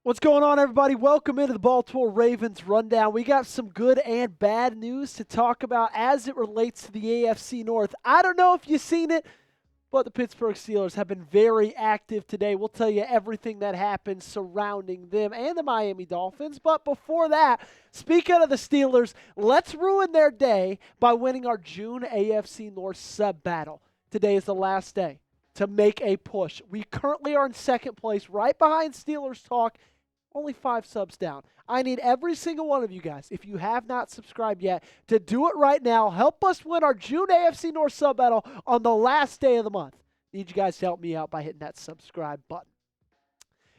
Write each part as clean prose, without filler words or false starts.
What's going on, everybody? Welcome into the Baltimore Ravens Rundown. We got some good and bad news to talk about as it relates to the AFC North. I don't know if you've seen it, but the Pittsburgh Steelers have been very active today. We'll tell you everything that happened surrounding them and the Miami Dolphins. But before that, speaking of the Steelers, let's ruin their day by winning our June AFC North sub-battle. Today is the last day to make a push. We currently are in second place, right behind Steelers Talk, only 5 subs down. I need every single one of you guys, if you have not subscribed yet, to do it right now. Help us win our June AFC North sub battle on the last day of the month. Need you guys to help me out by hitting that subscribe button.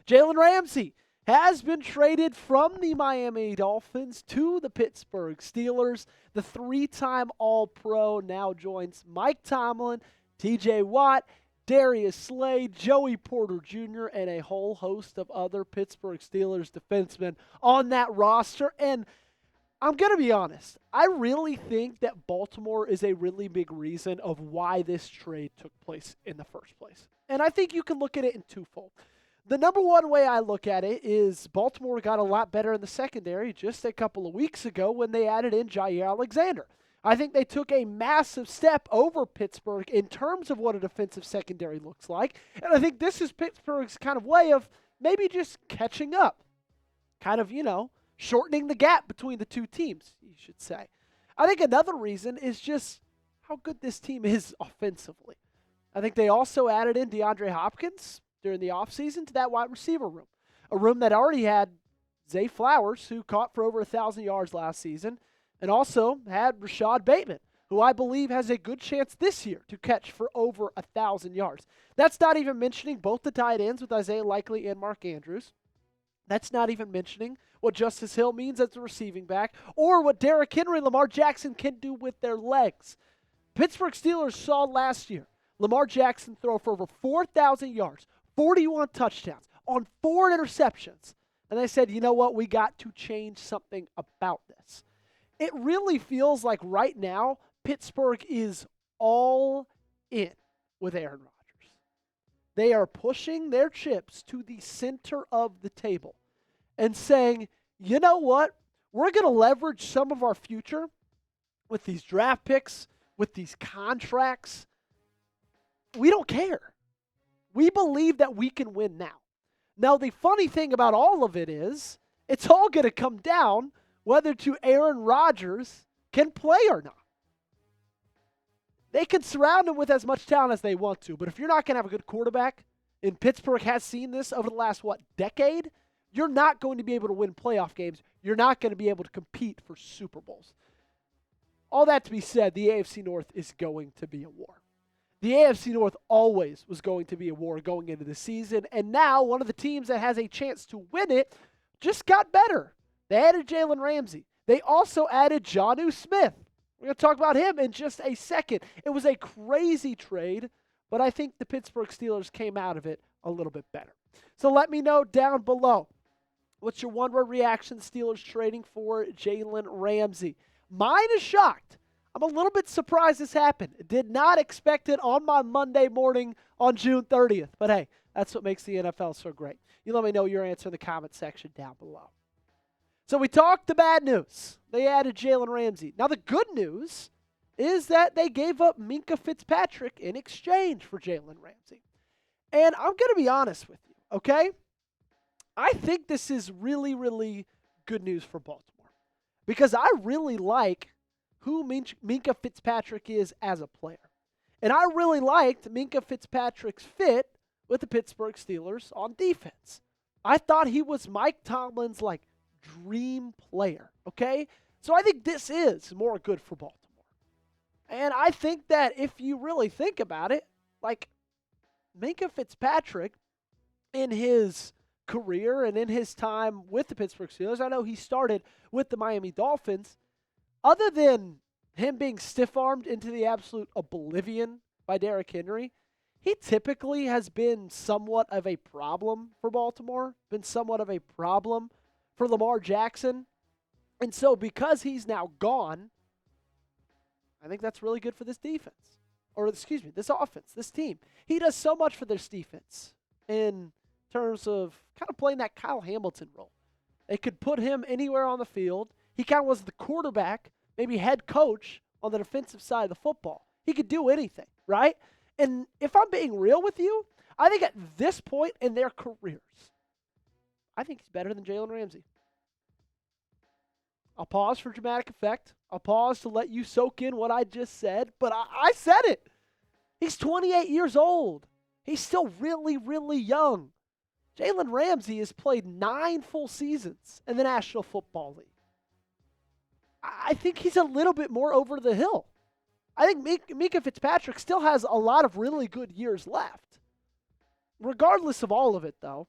Jalen Ramsey has been traded from the Miami Dolphins to the Pittsburgh Steelers. The 3-time All-Pro now joins Mike Tomlin, TJ Watt, Darius Slay, Joey Porter Jr., and a whole host of other Pittsburgh Steelers defensemen on that roster. And I'm going to be honest, I really think that Baltimore is a really big reason of why this trade took place in the first place. And I think you can look at it in twofold. The number one way I look at it is Baltimore got a lot better in the secondary just a couple of weeks ago when they added in Jair Alexander. I think they took a massive step over Pittsburgh in terms of what a defensive secondary looks like. And I think this is Pittsburgh's kind of way of maybe just catching up. Kind of, shortening the gap between the two teams, you should say. I think another reason is just how good this team is offensively. I think they also added in DeAndre Hopkins during the offseason to that wide receiver room. A room that already had Zay Flowers, who caught for over 1,000 yards last season, and also had Rashad Bateman, who I believe has a good chance this year to catch for over 1,000 yards. That's not even mentioning both the tight ends with Isaiah Likely and Mark Andrews. That's not even mentioning what Justice Hill means as a receiving back or what Derrick Henry and Lamar Jackson can do with their legs. Pittsburgh Steelers saw last year Lamar Jackson throw for over 4,000 yards, 41 touchdowns on 4 interceptions. And they said, you know what, we got to change something about this. It really feels like right now, Pittsburgh is all in with Aaron Rodgers. They are pushing their chips to the center of the table and saying, you know what, we're going to leverage some of our future with these draft picks, with these contracts. We don't care. We believe that we can win now. Now, the funny thing about all of it is, it's all going to come down whether to Aaron Rodgers can play or not. They can surround him with as much talent as they want to, but if you're not going to have a good quarterback, and Pittsburgh has seen this over the last, decade, you're not going to be able to win playoff games. You're not going to be able to compete for Super Bowls. All that to be said, the AFC North is going to be a war. The AFC North always was going to be a war going into the season, and now one of the teams that has a chance to win it just got better. They added Jalen Ramsey. They also added Jonnu Smith. We're going to talk about him in just a second. It was a crazy trade, but I think the Pittsburgh Steelers came out of it a little bit better. So let me know down below. What's your one-word reaction Steelers trading for Jalen Ramsey? Mine is shocked. I'm a little bit surprised this happened. Did not expect it on my Monday morning on June 30th. But hey, that's what makes the NFL so great. You let me know your answer in the comment section down below. So we talked the bad news. They added Jalen Ramsey. Now the good news is that they gave up Minkah Fitzpatrick in exchange for Jalen Ramsey. And I'm going to be honest with you, okay? I think this is really, really good news for Baltimore because I really like who Minkah Fitzpatrick is as a player. And I really liked Minkah Fitzpatrick's fit with the Pittsburgh Steelers on defense. I thought he was Mike Tomlin's, dream player, okay? So I think this is more good for Baltimore. And I think that if you really think about it, Minkah Fitzpatrick in his career and in his time with the Pittsburgh Steelers, I know he started with the Miami Dolphins, other than him being stiff-armed into the absolute oblivion by Derrick Henry, he typically has been somewhat of a problem for Baltimore, been somewhat of a problem for Lamar Jackson. And so because he's now gone, I think that's really good for this defense. Or, this offense, this team. He does so much for this defense in in terms of kind of playing that Kyle Hamilton role. They could put him anywhere on the field. He kind of was the quarterback, maybe head coach on the defensive side of the football. He could do anything, right? And if I'm being real with you, I think at this point in their careers, I think he's better than Jalen Ramsey. I'll pause for dramatic effect. I'll pause to let you soak in what I just said, but I said it. He's 28 years old. He's still really, really young. Jalen Ramsey has played 9 full seasons in the National Football League. I think he's a little bit more over the hill. I think Minkah Fitzpatrick still has a lot of really good years left. Regardless of all of it, though,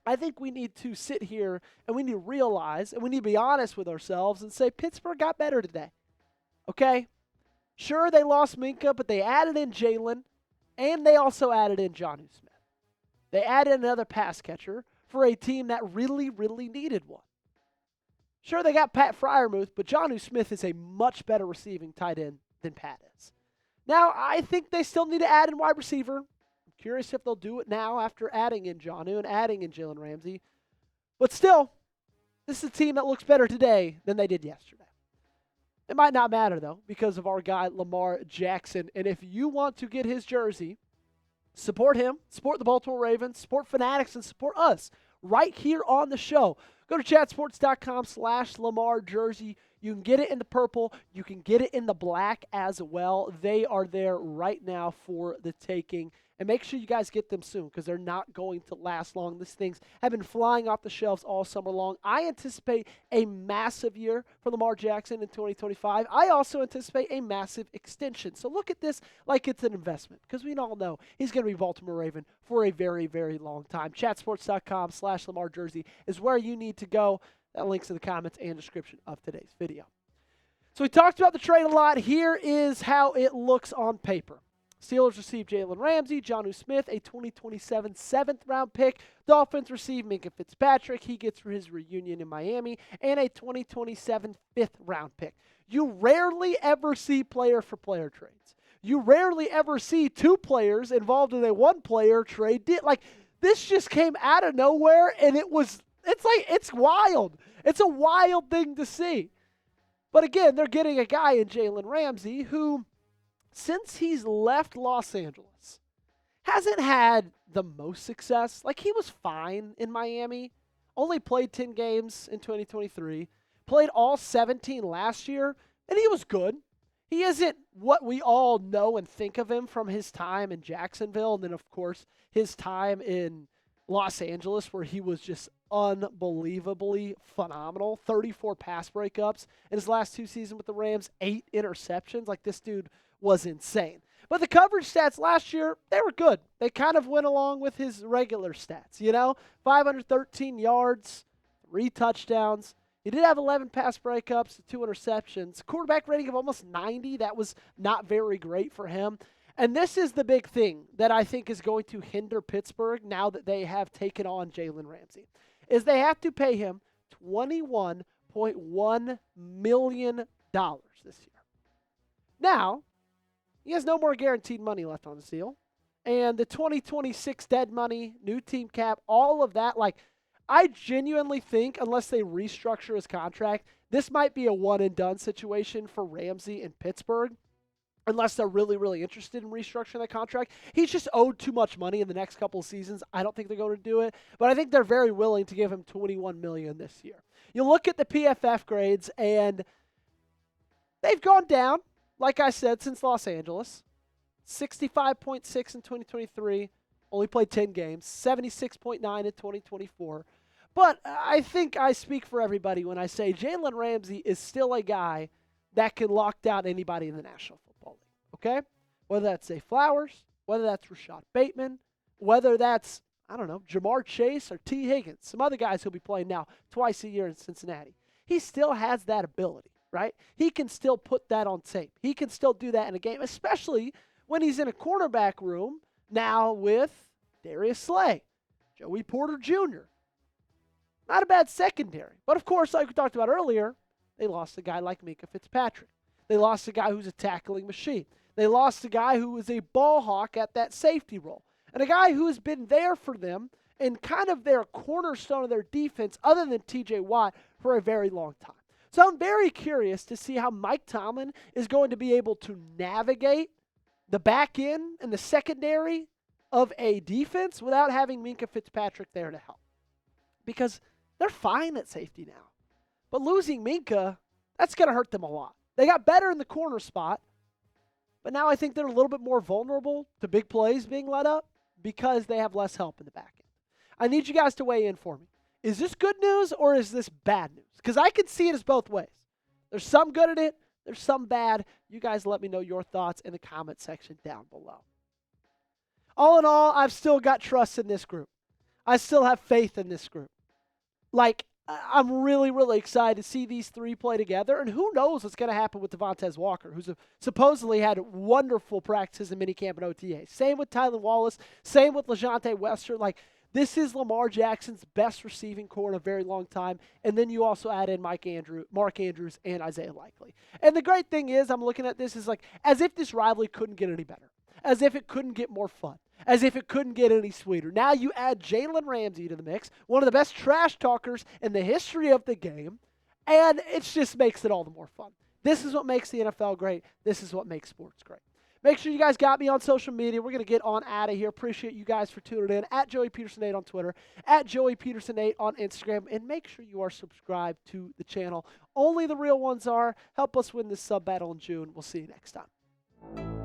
I think we need to sit here and we need to realize and we need to be honest with ourselves and say Pittsburgh got better today. Okay? Sure, they lost Minkah, but they added in Jalen, and they also added in Jonnu Smith. They added another pass catcher for a team that really, really needed one. Sure, they got Pat Freiermuth, but Jonnu Smith is a much better receiving tight end than Pat is. Now, I think they still need to add in wide receiver. I'm curious if they'll do it now after adding in Jonnu and adding in Jalen Ramsey. But still, this is a team that looks better today than they did yesterday. It might not matter, though, because of our guy, Lamar Jackson. And if you want to get his jersey, support him, support the Baltimore Ravens, support Fanatics, and support us right here on the show. Go to chatsports.com/Lamar jersey. You can get it in the purple. You can get it in the black as well. They are there right now for the taking. And make sure you guys get them soon because they're not going to last long. These things have been flying off the shelves all summer long. I anticipate a massive year for Lamar Jackson in 2025. I also anticipate a massive extension. So look at this like it's an investment because we all know he's going to be Baltimore Raven for a very, very long time. Chatsports.com/Lamar jersey is where you need to go. That link's in the comments and description of today's video. So we talked about the trade a lot. Here is how it looks on paper. Steelers receive Jalen Ramsey, Jonnu Smith, a 2027 7th-round pick. Dolphins receive Minkah Fitzpatrick. He gets for his reunion in Miami, and a 2027 5th-round pick. You rarely ever see player-for-player trades. You rarely ever see 2 players involved in a 1-player trade. Like, this just came out of nowhere, and it's wild. It's a wild thing to see. But again, they're getting a guy in Jalen Ramsey who, since he's left Los Angeles, hasn't had the most success. Like, he was fine in Miami, only played 10 games in 2023, played all 17 last year, and he was good. He isn't what we all know and think of him from his time in Jacksonville, and then, of course, his time in Los Angeles, where he was just unbelievably phenomenal. 34 pass breakups in his last 2 seasons with the Rams, 8 interceptions. Like, this dude was insane. But the coverage stats last year, they were good. They kind of went along with his regular stats, 513 yards, 3 touchdowns. He did have 11 pass breakups, 2 interceptions. Quarterback rating of almost 90. That was not very great for him. And this is the big thing that I think is going to hinder Pittsburgh now that they have taken on Jalen Ramsey, is they have to pay him $21.1 million this year. Now, he has no more guaranteed money left on his deal. And the 2026 dead money, new team cap, all of that, I genuinely think, unless they restructure his contract, this might be a one-and-done situation for Ramsey in Pittsburgh, unless they're really, really interested in restructuring that contract. He's just owed too much money in the next couple of seasons. I don't think they're going to do it, but I think they're very willing to give him $21 million this year. You look at the PFF grades, and they've gone down, like I said, since Los Angeles. 65.6 in 2023, only played 10 games. 76.9 in 2024. But I think I speak for everybody when I say Jalen Ramsey is still a guy that can lock down anybody in the National Football League, okay? Whether that's Zay Flowers, whether that's Rashad Bateman, whether that's, Jamar Chase or T. Higgins, some other guys who'll be playing now twice a year in Cincinnati. He still has that ability, right? He can still put that on tape. He can still do that in a game, especially when he's in a cornerback room now with Darius Slay, Joey Porter Jr. Not a bad secondary. But, of course, like we talked about earlier, they lost a guy like Minkah Fitzpatrick. They lost a guy who's a tackling machine. They lost a guy who is a ball hawk at that safety role. And a guy who has been there for them and kind of their cornerstone of their defense other than TJ Watt for a very long time. So I'm very curious to see how Mike Tomlin is going to be able to navigate the back end and the secondary of a defense without having Minkah Fitzpatrick there to help. Because they're fine at safety now. But losing Minkah, that's going to hurt them a lot. They got better in the corner spot, but now I think they're a little bit more vulnerable to big plays being let up because they have less help in the back end. I need you guys to weigh in for me. Is this good news or is this bad news? Because I can see it as both ways. There's some good at it. There's some bad. You guys let me know your thoughts in the comment section down below. All in all, I've still got trust in this group. I still have faith in this group. Like, I'm really, really excited to see these three play together. And who knows what's going to happen with Devontae Walker, who's supposedly had wonderful practices in minicamp and OTA. Same with Tylan Wallace. Same with LeJontay Wester. Like, this is Lamar Jackson's best receiving core in a very long time. And then you also add in Mark Andrews, and Isaiah Likely. And the great thing is, I'm looking at this is like as if this rivalry couldn't get any better. As if it couldn't get more fun. As if it couldn't get any sweeter. Now you add Jalen Ramsey to the mix, one of the best trash talkers in the history of the game, and it just makes it all the more fun. This is what makes the NFL great. This is what makes sports great. Make sure you guys got me on social media. We're going to get on out of here. Appreciate you guys for tuning in. At Joey Petersen 8 on Twitter. At Joey Petersen 8 on Instagram. And make sure you are subscribed to the channel. Only the real ones are. Help us win this sub battle in June. We'll see you next time.